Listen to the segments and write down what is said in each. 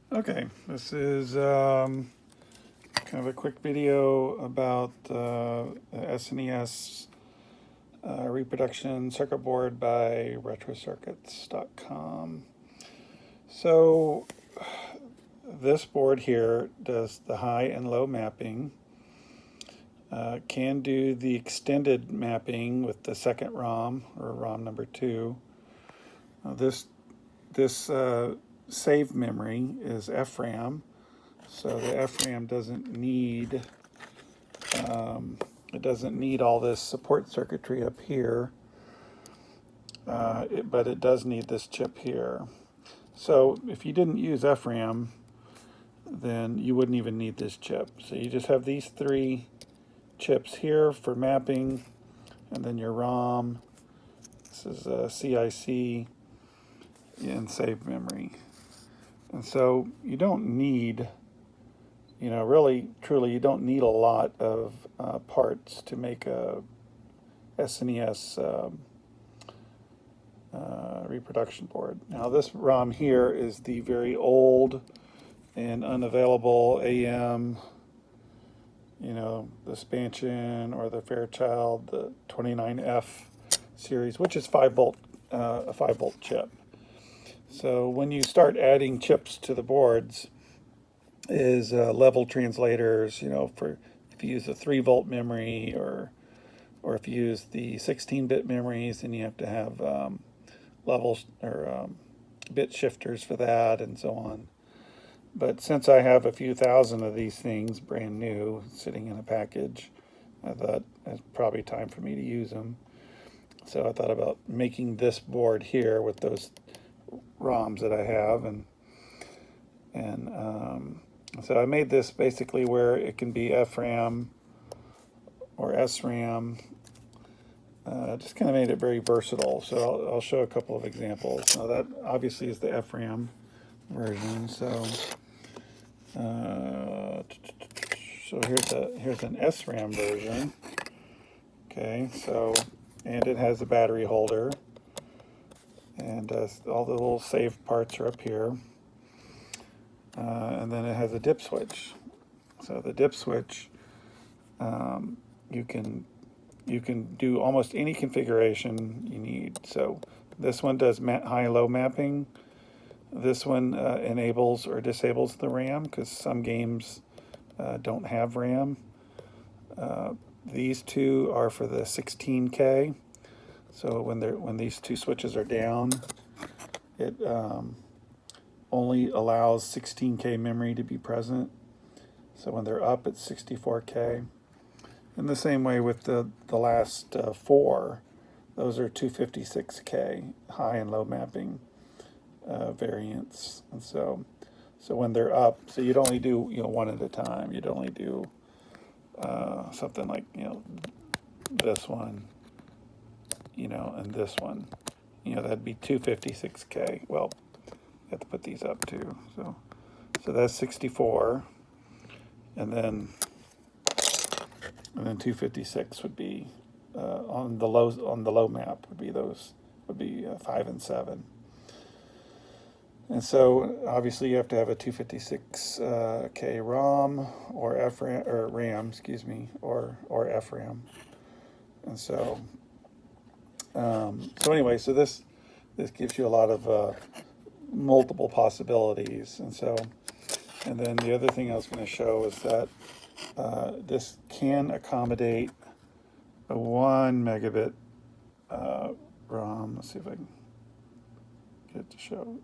Okay, this is kind of a quick video about SNES reproduction circuit board by RetroCircuits.com. So this board here does the high and low mapping, can do the extended mapping with the second ROM or ROM number 2. This save memory is FRAM, so the FRAM doesn't need it doesn't need all this support circuitry up here, but it does need this chip here. So if you didn't use FRAM, then you wouldn't even need this chip. So you just have these 3 chips here for mapping, and then your ROM. This is a CIC and save memory. And so you don't need, really, truly, you don't need a lot of parts to make a SNES reproduction board. Now this ROM here is the very old and unavailable AM, the Spansion or the Fairchild, the 29F series, which is a 5-volt chip. So when you start adding chips to the boards, is level translators, for if you use a 3-volt memory or if you use the 16-bit memories, then you have to have levels or bit shifters for that and so on. But since I have a few thousand of these things brand new sitting in a package, I thought it's probably time for me to use them. So I thought about making this board here with those ROMs that I have, and so I made this basically where it can be FRAM or SRAM. Just kind of made it very versatile. So I'll show a couple of examples. Now that obviously is the FRAM version. So here's an SRAM version. Okay, so and it has a battery holder, and all the little save parts are up here. And then it has a dip switch. So the dip switch, you can do almost any configuration you need. So this one does high-low mapping. This one enables or disables the RAM because some games don't have RAM. These 2 are for the 16K. So when these 2 switches are down, it only allows 16K memory to be present. So when they're up, it's 64K. In the same way with the last 4, those are 256K high and low mapping variants. And so when they're up, so you'd only do one at a time. You'd only do something like this one, and this one. That'd be 256K. Well, you have to put these up too. So that's 64, and then 256 would be on the low map would be 5 and 7. And so obviously you have to have a 256K ROM or FRAM or RAM, excuse me, or FRAM. And so anyway, so this gives you a lot of multiple possibilities. And then the other thing I was going to show is that this can accommodate a 1 megabit ROM. Let's see if I can get it to show.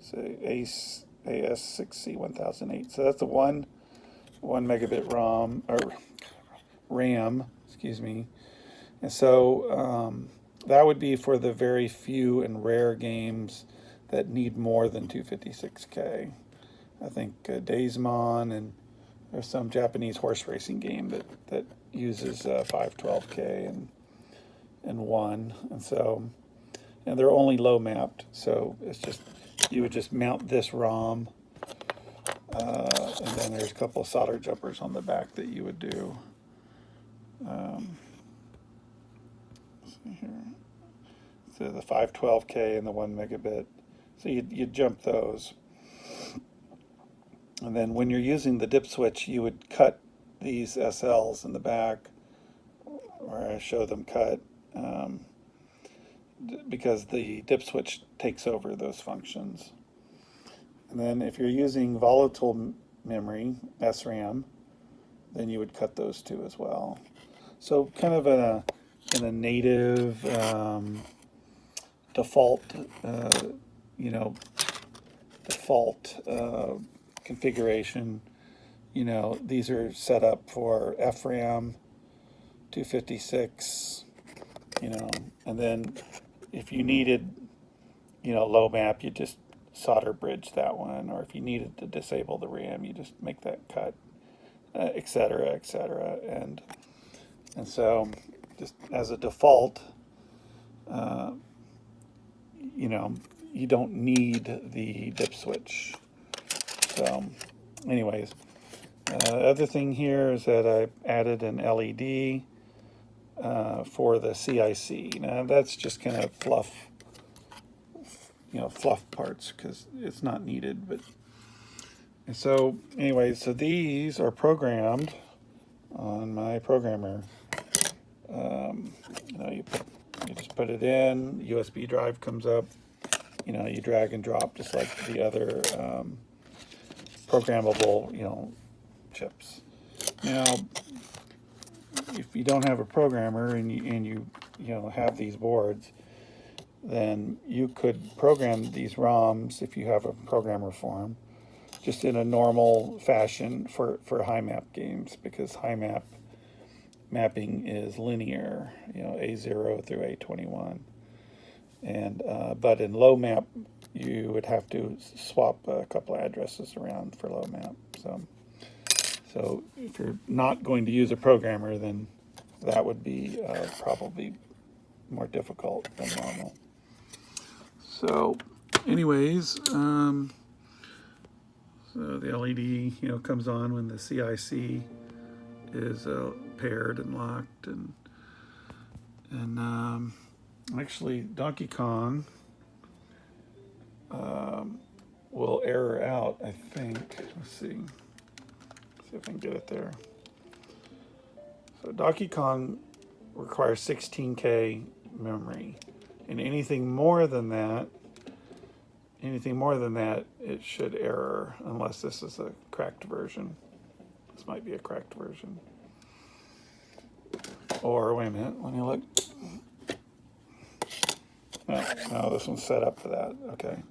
Say AS6C1008. So that's a 1 megabit ROM or RAM, excuse me. And so that would be for the very few and rare games that need more than 256K. I think Daysmon, and there's some Japanese horse racing game that uses 512K and 1, and they're only low mapped. So it's just you would just mount this ROM, and then there's a couple of solder jumpers on the back that you would do. Let's see here. So the 512K and the 1 megabit. So you jump those. And then when you're using the dip switch, you would cut these SLs in the back, where I show them cut, because the dip switch takes over those functions. And then if you're using volatile memory, SRAM, then you would cut those two as well. So kind of in a native default, default configuration, these are set up for FRAM 256, and then if you needed, low map, you just solder bridge that one, or if you needed to disable the RAM, you just make that cut, et cetera, et cetera. And so just as a default, you don't need the dip switch. So anyways, the other thing here is that I added an LED for the CIC. Now that's just kind of fluff, fluff parts, because it's not needed. But and so anyway, so these are programmed on my programmer. You just put it in, USB drive comes up, you drag and drop just like the other programmable, chips. Now, if you don't have a programmer and you have these boards, then you could program these ROMs, if you have a programmer for them, just in a normal fashion for high map games, because high map mapping is linear, A0 through A21. And but in low map, you would have to swap a couple of addresses around for low map. So if you're not going to use a programmer, then that would be probably more difficult than normal. So anyways, so the LED, comes on when the CIC is paired and locked, and actually Donkey Kong will error out, I think. Let's see if I can get it there. So Donkey Kong requires 16K memory, and anything more than that, it should error, unless this is a cracked version. This might be a cracked version. Or wait a minute, let me look. No, this one's set up for that. Okay.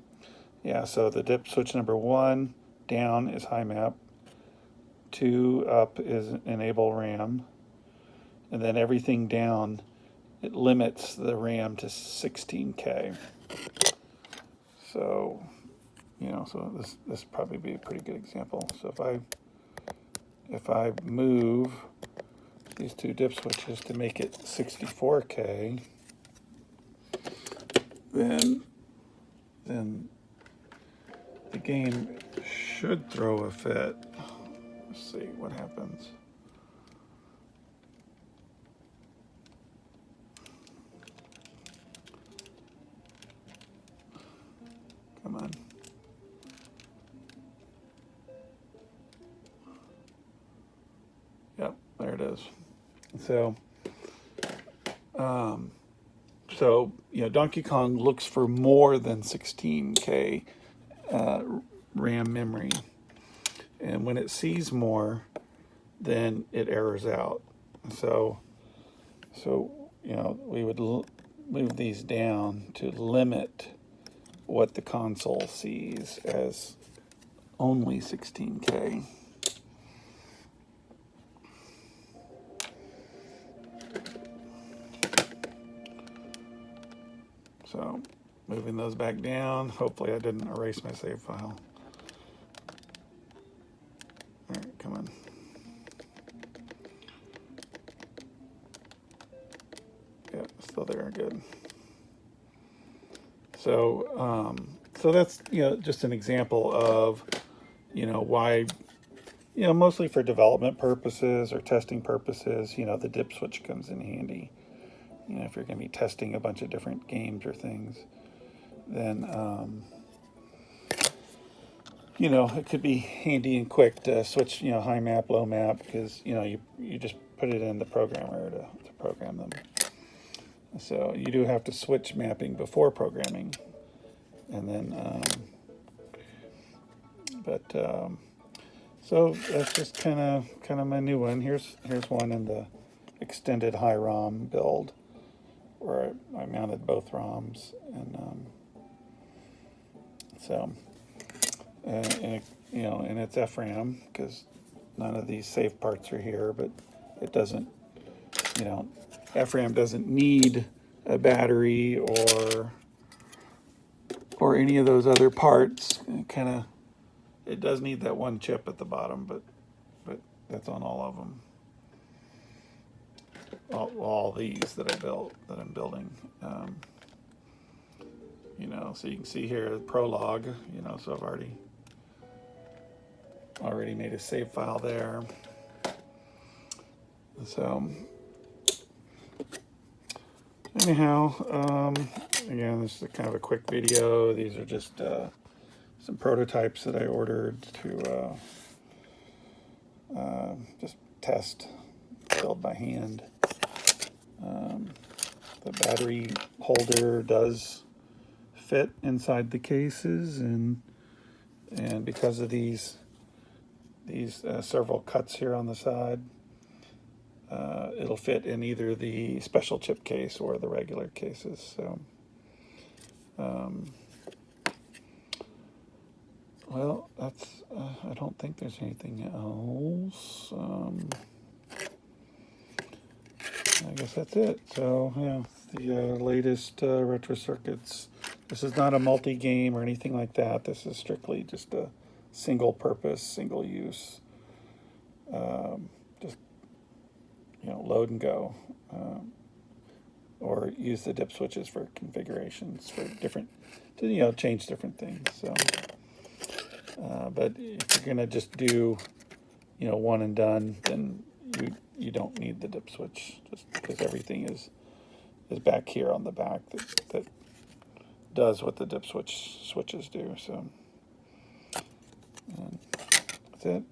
Yeah, so the dip switch number 1 down is high map, 2 up is enable RAM, and then everything down, it limits the RAM to 16K. So, so this probably be a pretty good example. So if I move these two dip switches to make it 64K, then the game should throw a fit. Let's see what happens. Come on. Yep, there it is. So, Donkey Kong looks for more than 16K RAM memory, and when it sees more, then it errors out. So we would move these down to limit what the console sees as only 16K. So moving those back down. Hopefully I didn't erase my save file. All right, come on. Yeah, still there, good. So, so that's, just an example of, why, mostly for development purposes or testing purposes, the dip switch comes in handy. If you're going to be testing a bunch of different games or things, then you know, it could be handy and quick to switch, you know, high map, low map, because, you know, you just put it in the programmer to program them. So you do have to switch mapping before programming, and then, so that's just kind of my new one. Here's one in the extended high ROM build, where I mounted both ROMs, and so. And you know, and it's FRAM because none of these safe parts are here, but it doesn't, you know, FRAM doesn't need a battery or any of those other parts. It does need that one chip at the bottom, but that's on all of them. All these that I'm building. You know, so you can see here the prologue. You know, so I've already made a save file there. So anyhow, again, this is kind of a quick video. These are just some prototypes that I ordered to just test, build by hand. The battery holder does fit inside the cases, and because of these several cuts here on the side, it'll fit in either the special chip case or the regular cases. So, well, that's, I don't think there's anything else. I guess that's it. So, yeah, the latest RetroCircuits. This is not a multi-game or anything like that. This is strictly just a single purpose, single use. Just, you know, load and go. Or use the dip switches for configurations for different, to, you know, change different things. So, but if you're gonna just do, you know, one and done, then you don't need the dip switch, just because everything is back here on the back that does what the dip switches do. So, and that's it.